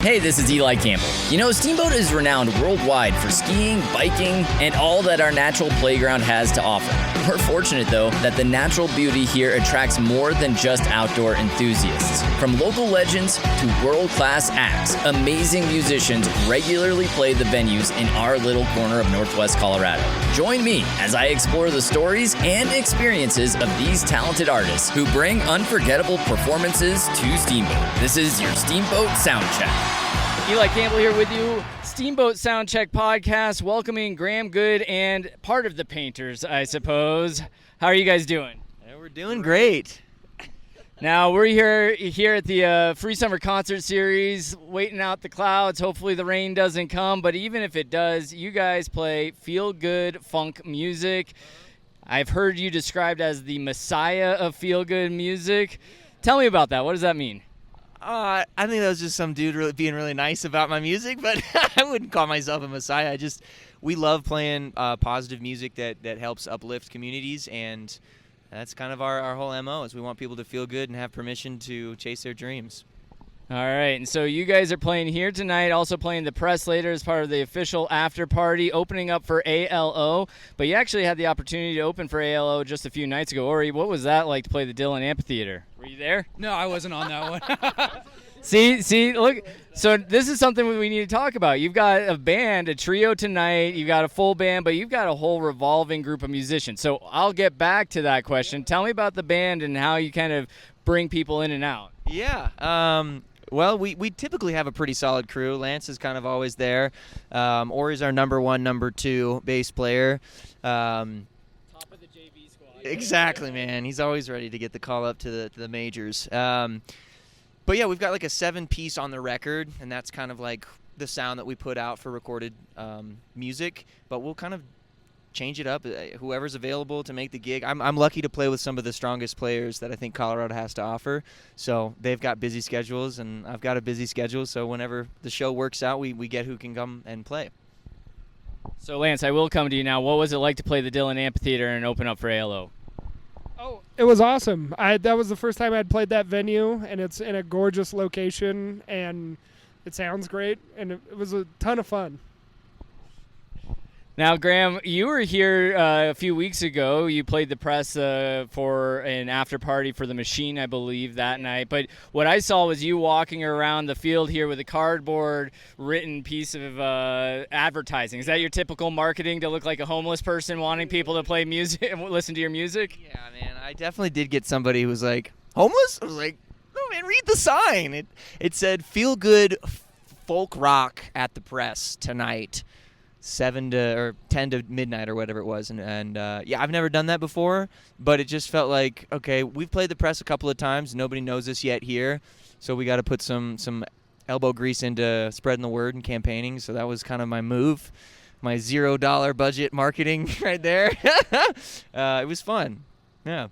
Hey, this is Eli Campbell. You know, Steamboat is renowned worldwide for skiing, biking, and all that our natural playground has to offer. We're fortunate, though, that the natural beauty here attracts more than just outdoor enthusiasts. From local legends to world-class acts, amazing musicians regularly play the venues in our little corner of Northwest Colorado. Join me as I explore the stories and experiences of these talented artists who bring unforgettable performances to Steamboat. This is your Steamboat Soundcheck. Eli Campbell here with you, Steamboat Soundcheck Podcast, welcoming Graham Good and part of the Painters, I suppose. How are you guys doing? Yeah, we're doing great. Now, we're here at the Free Summer Concert Series, waiting out the clouds. Hopefully the rain doesn't come, but even if it does, you guys play feel-good funk music. I've heard you described as the messiah of feel-good music. Tell me about that. What does that mean? I think that was just some dude being really nice about my music, but I wouldn't call myself a messiah. We love playing positive music that helps uplift communities, and that's kind of our whole MO is we want people to feel good and have permission to chase their dreams. All right, and so you guys are playing here tonight, also playing the press later as part of the official after party, opening up for ALO, but you actually had the opportunity to open for ALO just a few nights ago. Ori, what was that like to play the Dillon Amphitheater? Were you there? No, I wasn't on that one. See, look, so this is something we need to talk about. You've got a band, a trio tonight, you've got a full band, but you've got a whole revolving group of musicians. So I'll get back to that question. Tell me about the band and how you kind of bring people in and out. Yeah, well, we typically have a pretty solid crew. Lance is kind of always there. Ori's our number one, number two bass player. Top of the JV squad. Exactly, man. He's always ready to get the call up to the majors. But yeah, we've got like a 7-piece on the record, and that's kind of like the sound that we put out for recorded music. But we'll kind of change it up. Whoever's available to make the gig. I'm lucky to play with some of the strongest players that I think Colorado has to offer. So they've got busy schedules, and I've got a busy schedule. So whenever the show works out, we get who can come and play. So Lance, I will come to you now. What was it like to play the Dillon Amphitheater and open up for ALO? Oh, it was awesome. That was the first time I'd played that venue, and it's in a gorgeous location, and it sounds great, and it was a ton of fun. Now, Graham, you were here a few weeks ago. You played the press for an after party for the Machine, I believe, that night. But what I saw was you walking around the field here with a cardboard written piece of advertising. Is that your typical marketing to look like a homeless person wanting people to play music and listen to your music? Yeah, man, I definitely did get somebody who was like, homeless? I was like, no, man, read the sign. It said, feel good folk rock at the press tonight. 7 to 10 to midnight or whatever it was, and yeah, I've never done that before, but it just felt like, okay, we've played the press a couple of times, nobody knows us yet here, so we got to put some elbow grease into spreading the word and campaigning. So that was kind of my move, my $0 budget marketing right there. It was fun. Yeah.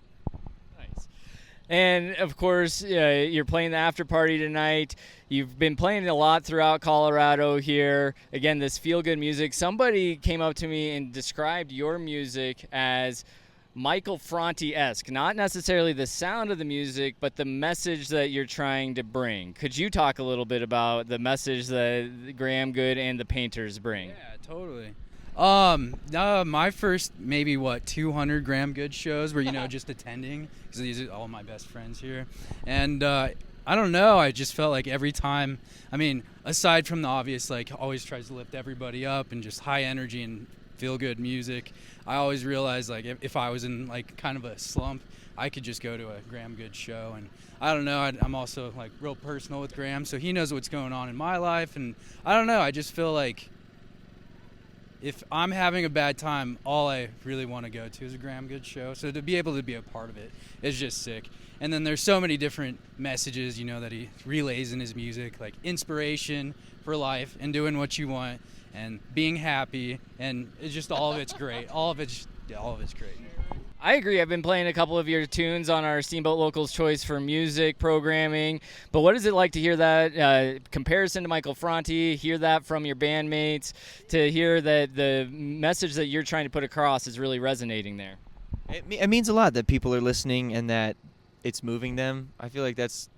And, of course, you're playing the after party tonight. You've been playing a lot throughout Colorado here. Again, this feel-good music. Somebody came up to me and described your music as Michael Franti-esque. Not necessarily the sound of the music, but the message that you're trying to bring. Could you talk a little bit about the message that Graham Good and the Painters bring? Yeah, totally. My first maybe 200 Graham Good shows were just attending because these are all my best friends here, and I don't know, I just felt like every time, I mean, aside from the obvious, like always tries to lift everybody up and just high energy and feel good music, I always realized like if I was in like kind of a slump, I could just go to a Graham Good show. And I don't know, I'm also like real personal with Graham, so he knows what's going on in my life, and I don't know, I just feel like if I'm having a bad time, all I really want to go to is a Graham Good show. So to be able to be a part of it is just sick. And then there's so many different messages, that he relays in his music, like inspiration for life and doing what you want and being happy. And it's just all of it's great. All of it's great. I agree. I've been playing a couple of your tunes on our Steamboat Locals Choice for Music programming. But what is it like to hear that comparison to Michael Franti, hear that from your bandmates, to hear that the message that you're trying to put across is really resonating there? It means a lot that people are listening and that it's moving them. I feel like that's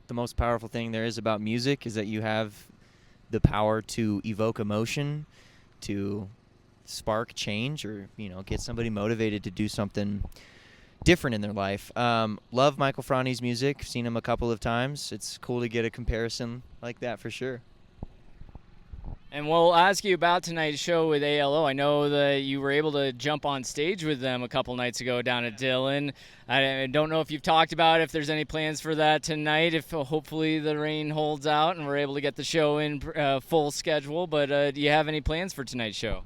the most powerful thing there is about music, is that you have the power to evoke emotion, to spark change, or get somebody motivated to do something different in their life. Love Michael Franti's music. Seen him a couple of times. It's cool to get a comparison like that for sure. And we'll ask you about tonight's show with ALO. I know that you were able to jump on stage with them a couple nights ago down at Dillon. I don't know if you've talked about if there's any plans for that tonight, if hopefully the rain holds out and we're able to get the show in full schedule. But do you have any plans for tonight's show?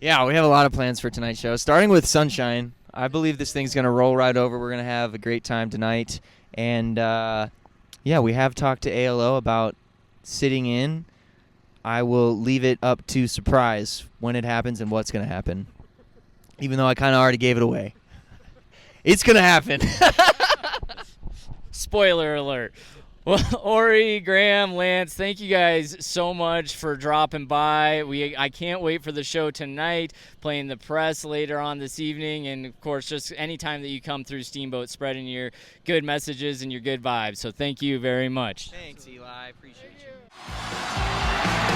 Yeah, we have a lot of plans for tonight's show, starting with Sunshine. I believe this thing's going to roll right over. We're going to have a great time tonight. And, we have talked to ALO about sitting in. I will leave it up to surprise when it happens and what's going to happen, even though I kind of already gave it away. It's going to happen. Spoiler alert. Well, Ori, Graham, Lance, thank you guys so much for dropping by. I can't wait for the show tonight, playing the press later on this evening, and, of course, just anytime that you come through Steamboat, spreading your good messages and your good vibes. So thank you very much. Thanks, Eli. I appreciate you.